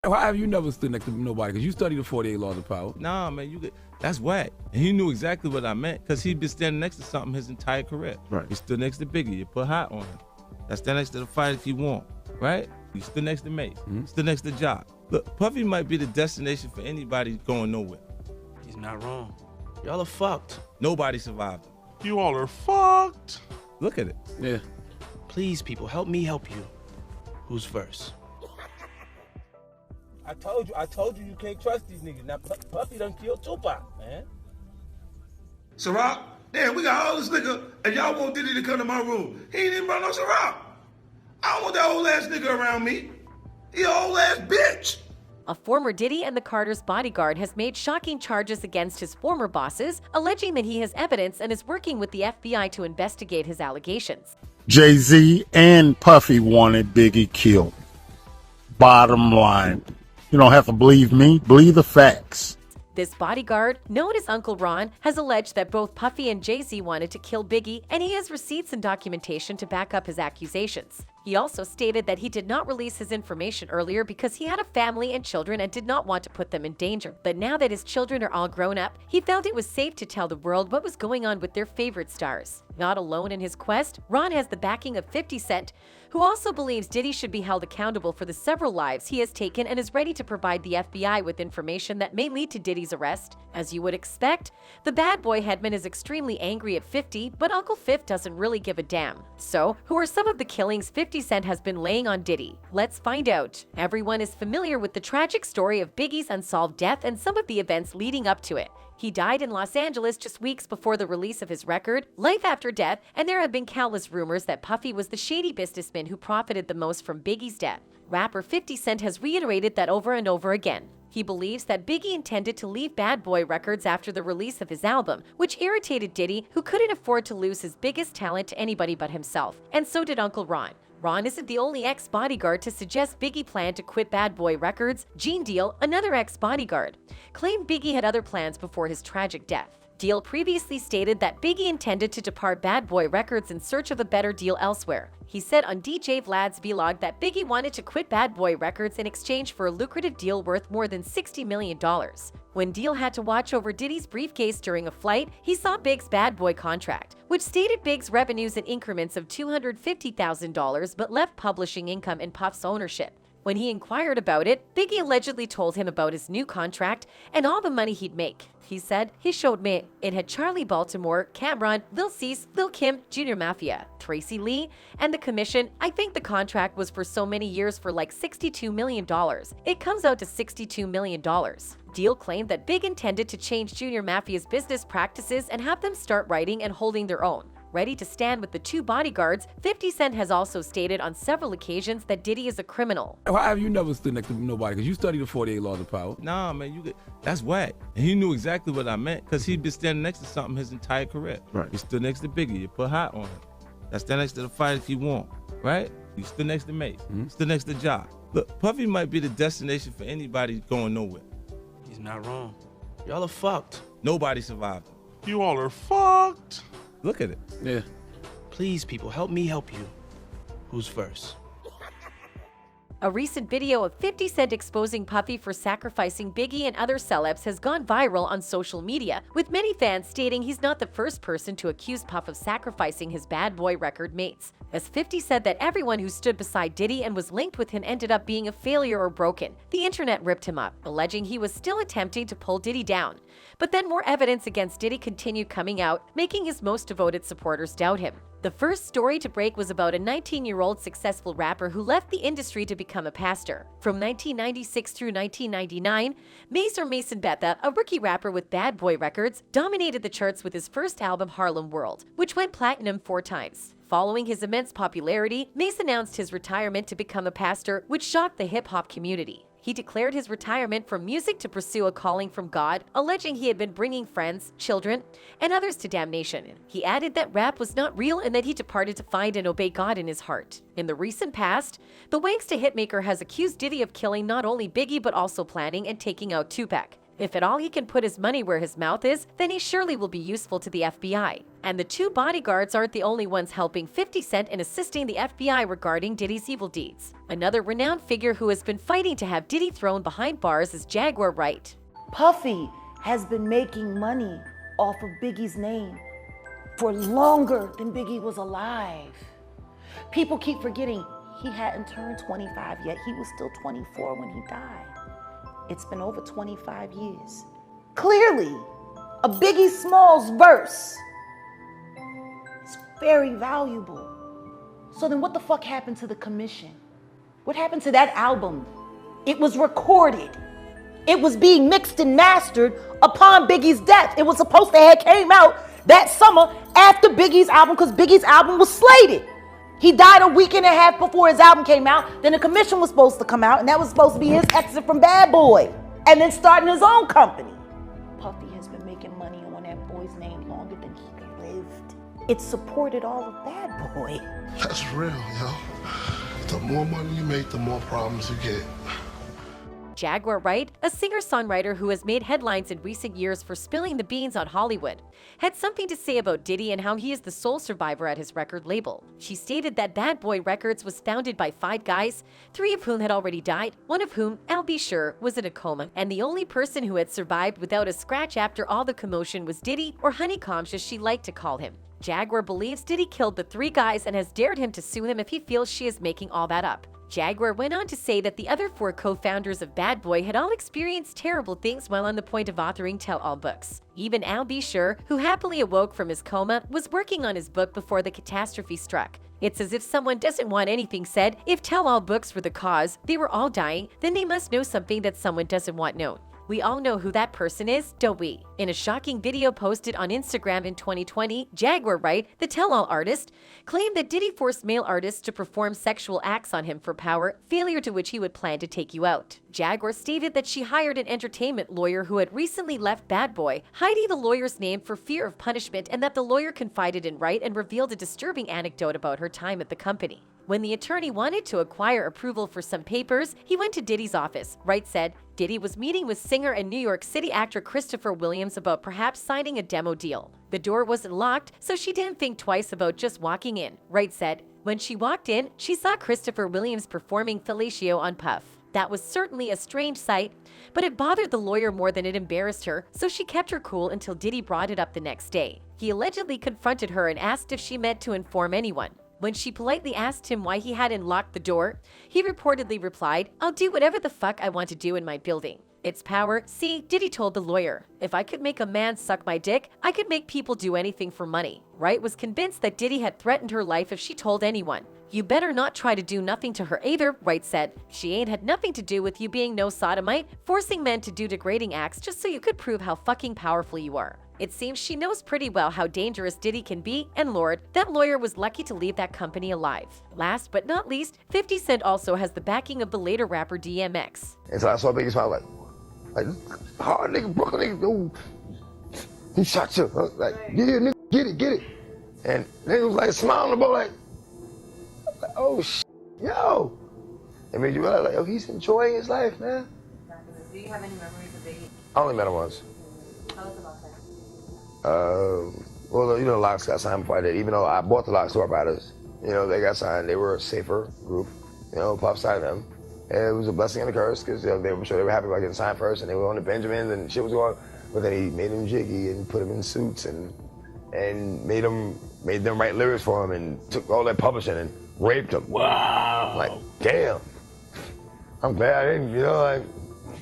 Why have you never stood next to nobody? Because you studied the 48 laws of power. Nah, man, that's whack. And he knew exactly what I meant because he'd been standing next to something his entire career. Right. He stood next to Biggie. You put hot on him. That's stand next to the fight if you want, right? You stood next to Mace. Stood next to Jock. Look, Puffy might be the destination for anybody going nowhere. He's not wrong. Y'all are fucked. Nobody survived him. You all are fucked. Look at it. Yeah. Please, people, help me help you. Who's first? I told you you can't trust these niggas. Now Puffy done killed Tupac, man. Ciroc, damn, we got all this nigga, and y'all want Diddy to come to my room. He ain't even brought no Ciroc. I don't want that old ass nigga around me. He an old ass bitch. A former Diddy and the Carters' bodyguard has made shocking charges against his former bosses, alleging that he has evidence and is working with the FBI to investigate his allegations. Jay-Z and Puffy wanted Biggie killed. Bottom line. You don't have to believe me, believe the facts. This bodyguard, known as Uncle Ron, has alleged that both Puffy and Jay-Z wanted to kill Biggie, and he has receipts and documentation to back up his accusations. He also stated that he did not release his information earlier because he had a family and children and did not want to put them in danger. But now that his children are all grown up, he felt it was safe to tell the world what was going on with their favorite stars. Not alone in his quest, Ron has the backing of 50 Cent, who also believes Diddy should be held accountable for the several lives he has taken and is ready to provide the FBI with information that may lead to Diddy's arrest. As you would expect, the bad boy headman is extremely angry at 50, but Uncle Fifth doesn't really give a damn. So, who are some of the killings 50 Cent has been laying on Diddy? Let's find out. Everyone is familiar with the tragic story of Biggie's unsolved death and some of the events leading up to it. He died in Los Angeles just weeks before the release of his record, Life After Death, and there have been countless rumors that Puffy was the shady businessman who profited the most from Biggie's death. Rapper 50 Cent has reiterated that over and over again. He believes that Biggie intended to leave Bad Boy Records after the release of his album, which irritated Diddy, who couldn't afford to lose his biggest talent to anybody but himself. And so did Uncle Ron. Ron isn't the only ex-bodyguard to suggest Biggie planned to quit Bad Boy Records. Gene Deal, another ex-bodyguard, claimed Biggie had other plans before his tragic death. Deal previously stated that Biggie intended to depart Bad Boy Records in search of a better deal elsewhere. He said on DJ Vlad's vlog that Biggie wanted to quit Bad Boy Records in exchange for a lucrative deal worth more than $60 million. When Deal had to watch over Diddy's briefcase during a flight, he saw Big's Bad Boy contract, which stated Big's revenues in increments of $250,000 but left publishing income in Puff's ownership. When he inquired about it, Biggie allegedly told him about his new contract and all the money he'd make. He said, "He showed me it had Charlie Baltimore, Cameron, Lil Cease, Lil Kim, Junior Mafia, Tracy Lee, and the commission. I think the contract was for so many years for like $62 million. It comes out to $62 million. Deal claimed that Big intended to change Junior Mafia's business practices and have them start writing and holding their own. Ready to stand with the two bodyguards, 50 Cent has also stated on several occasions that Diddy is a criminal. Why have you never stood next to nobody? Because you studied the 48 laws of power. Nah, man, that's whack. And he knew exactly what I meant because he'd been standing next to something his entire career. Right. He stood next to Biggie. You put hot on him. That's stand next to the fight if you want, right? You stood next to Mace. Stood next to Jock. Look, Puffy might be the destination for anybody going nowhere. He's not wrong. Y'all are fucked. Nobody survived him. You all are fucked. Look at it. Yeah. Please, people, help me help you. Who's first? A recent video of 50 Cent exposing Puffy for sacrificing Biggie and other celebs has gone viral on social media, with many fans stating he's not the first person to accuse Puff of sacrificing his Bad Boy record mates. As 50 said that everyone who stood beside Diddy and was linked with him ended up being a failure or broken. The internet ripped him up, alleging he was still attempting to pull Diddy down. But then more evidence against Diddy continued coming out, making his most devoted supporters doubt him. The first story to break was about a 19-year-old successful rapper who left the industry to become a pastor. From 1996 through 1999, Mason Betha, a rookie rapper with Bad Boy Records, dominated the charts with his first album Harlem World, which went platinum 4 times. Following his immense popularity, Mace announced his retirement to become a pastor, which shocked the hip-hop community. He declared his retirement from music to pursue a calling from God, alleging he had been bringing friends, children, and others to damnation. He added that rap was not real and that he departed to find and obey God in his heart. In the recent past, the Wanksta hitmaker has accused Diddy of killing not only Biggie but also planning and taking out Tupac. If at all he can put his money where his mouth is, then he surely will be useful to the FBI. And the 2 bodyguards aren't the only ones helping 50 Cent in assisting the FBI regarding Diddy's evil deeds. Another renowned figure who has been fighting to have Diddy thrown behind bars is Jaguar Wright. Puffy has been making money off of Biggie's name for longer than Biggie was alive. People keep forgetting he hadn't turned 25 yet. He was still 24 when he died. It's been over 25 years. Clearly, a Biggie Smalls verse is very valuable. So then what the fuck happened to the commission? What happened to that album? It was recorded. It was being mixed and mastered upon Biggie's death. It was supposed to have came out that summer after Biggie's album because Biggie's album was slated. He died a week and a half before his album came out. Then the commission was supposed to come out, and that was supposed to be his exit from Bad Boy, and then starting his own company. Puffy has been making money on that boy's name longer than he lived. It supported all of Bad Boy. That's real, yo. The more money you make, the more problems you get. Jaguar Wright, a singer-songwriter who has made headlines in recent years for spilling the beans on Hollywood, had something to say about Diddy and how he is the sole survivor at his record label. She stated that Bad Boy Records was founded by 5 guys, 3 of whom had already died, one of whom, I'll be sure, was in a coma, and the only person who had survived without a scratch after all the commotion was Diddy, or Honeycombs as she liked to call him. Jaguar believes Diddy killed the 3 guys and has dared him to sue him if he feels she is making all that up. Jaguar went on to say that the other 4 co-founders of Bad Boy had all experienced terrible things while on the point of authoring tell-all books. Even Al B. Sure, who happily awoke from his coma, was working on his book before the catastrophe struck. It's as if someone doesn't want anything said. If tell-all books were the cause, they were all dying, then they must know something that someone doesn't want known. We all know who that person is, don't we? In a shocking video posted on Instagram in 2020, Jaguar Wright, the tell-all artist, claimed that Diddy forced male artists to perform sexual acts on him for power, failure to which he would plan to take you out. Jaguar stated that she hired an entertainment lawyer who had recently left Bad Boy, hiding the lawyer's name for fear of punishment, and that the lawyer confided in Wright and revealed a disturbing anecdote about her time at the company. When the attorney wanted to acquire approval for some papers, he went to Diddy's office. Wright said Diddy was meeting with singer and New York City actor Christopher Williams about perhaps signing a demo deal. The door wasn't locked, so she didn't think twice about just walking in. Wright said when she walked in, she saw Christopher Williams performing fellatio on Puff. That was certainly a strange sight, but it bothered the lawyer more than it embarrassed her, so she kept her cool until Diddy brought it up the next day. He allegedly confronted her and asked if she meant to inform anyone. When she politely asked him why he hadn't locked the door, he reportedly replied, "I'll do whatever the fuck I want to do in my building. It's power." See, Diddy told the lawyer, "If I could make a man suck my dick, I could make people do anything for money." Wright was convinced that Diddy had threatened her life if she told anyone. "You better not try to do nothing to her either," Wright said. "She ain't had nothing to do with you being no sodomite, forcing men to do degrading acts just so you could prove how fucking powerful you are." It seems she knows pretty well how dangerous Diddy can be, and Lord, that lawyer was lucky to leave that company alive. Last but not least, 50 Cent also has the backing of the later rapper DMX. And so I saw Biggie smile like hard nigga, Brooklyn nigga, dude. He shot you. I was like, yeah, nigga, get it. And nigga was like smiling about like oh yo. It made you realize like, oh, he's enjoying his life, man. Do you have any memories of Biggie? I only met him once. Tell us about that. Well, you know, the Locks got signed before I did. Even though I bought the Locks to our riders, you know, they got signed. They were a safer group. You know, Puff signed them. And it was a blessing and a curse because they were sure they were happy about getting signed first, and they were on the Benjamins and shit was going. But then he made them jiggy and put them in suits and made them write lyrics for him and took all that publishing and raped them. Wow! Like, damn. I'm glad I didn't. You know, like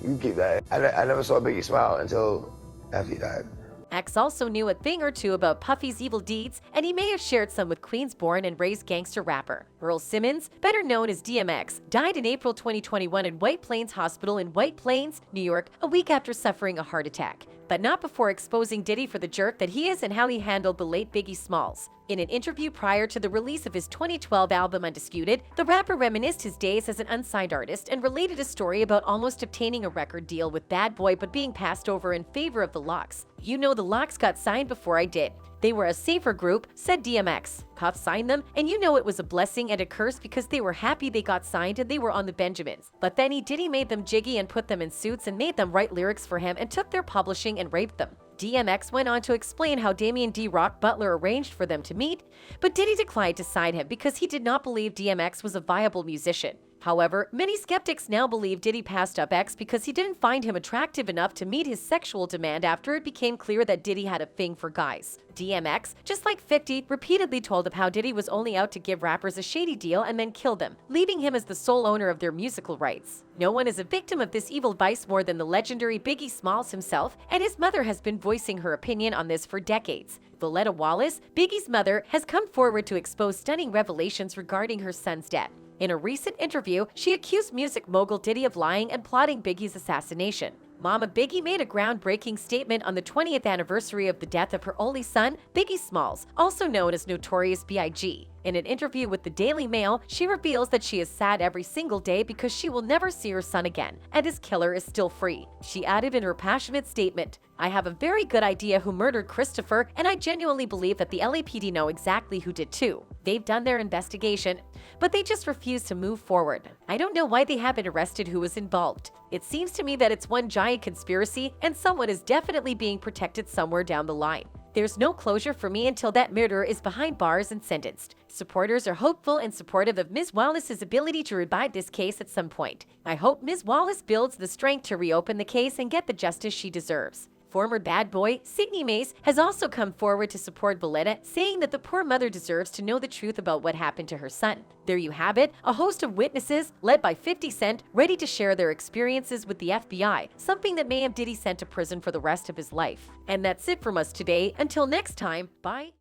you keep that. I never saw Biggie smile until after he died. X also knew a thing or two about Puffy's evil deeds, and he may have shared some with Queens-born and raised gangster rapper. Earl Simmons, better known as DMX, died in April 2021 at White Plains Hospital in White Plains, New York, a week after suffering a heart attack. But not before exposing Diddy for the jerk that he is and how he handled the late Biggie Smalls. In an interview prior to the release of his 2012 album Undisputed, the rapper reminisced his days as an unsigned artist and related a story about almost obtaining a record deal with Bad Boy but being passed over in favor of the Locks. "You know, the Locks got signed before I did. They were a safer group, said DMX. Puff signed them, and you know it was a blessing and a curse because they were happy they got signed and they were on the Benjamins. But then Diddy made them jiggy and put them in suits and made them write lyrics for him and took their publishing and raped them. DMX went on to explain how Damien D. Rock Butler arranged for them to meet, but Diddy declined to sign him because he did not believe DMX was a viable musician. However, many skeptics now believe Diddy passed up X because he didn't find him attractive enough to meet his sexual demand after it became clear that Diddy had a thing for guys. DMX, just like 50, repeatedly told of how Diddy was only out to give rappers a shady deal and then kill them, leaving him as the sole owner of their musical rights. No one is a victim of this evil vice more than the legendary Biggie Smalls himself, and his mother has been voicing her opinion on this for decades. Valletta Wallace, Biggie's mother, has come forward to expose stunning revelations regarding her son's death. In a recent interview, she accused music mogul Diddy of lying and plotting Biggie's assassination. Mama Biggie made a groundbreaking statement on the 20th anniversary of the death of her only son, Biggie Smalls, also known as Notorious B.I.G. In an interview with the Daily Mail, she reveals that she is sad every single day because she will never see her son again, and his killer is still free. She added in her passionate statement, "I have a very good idea who murdered Christopher, and I genuinely believe that the LAPD know exactly who did too. They've done their investigation, but they just refuse to move forward. I don't know why they haven't arrested who was involved. It seems to me that it's one giant conspiracy, and someone is definitely being protected somewhere down the line. There's no closure for me until that murderer is behind bars and sentenced. Supporters are hopeful and supportive of Ms. Wallace's ability to revive this case at some point. I hope Ms. Wallace builds the strength to reopen the case and get the justice she deserves." Former bad boy Sidney Mace has also come forward to support Valletta, saying that the poor mother deserves to know the truth about what happened to her son. There you have it, a host of witnesses, led by 50 Cent, ready to share their experiences with the FBI, something that may have Diddy sent to prison for the rest of his life. And that's it from us today. Until next time, bye.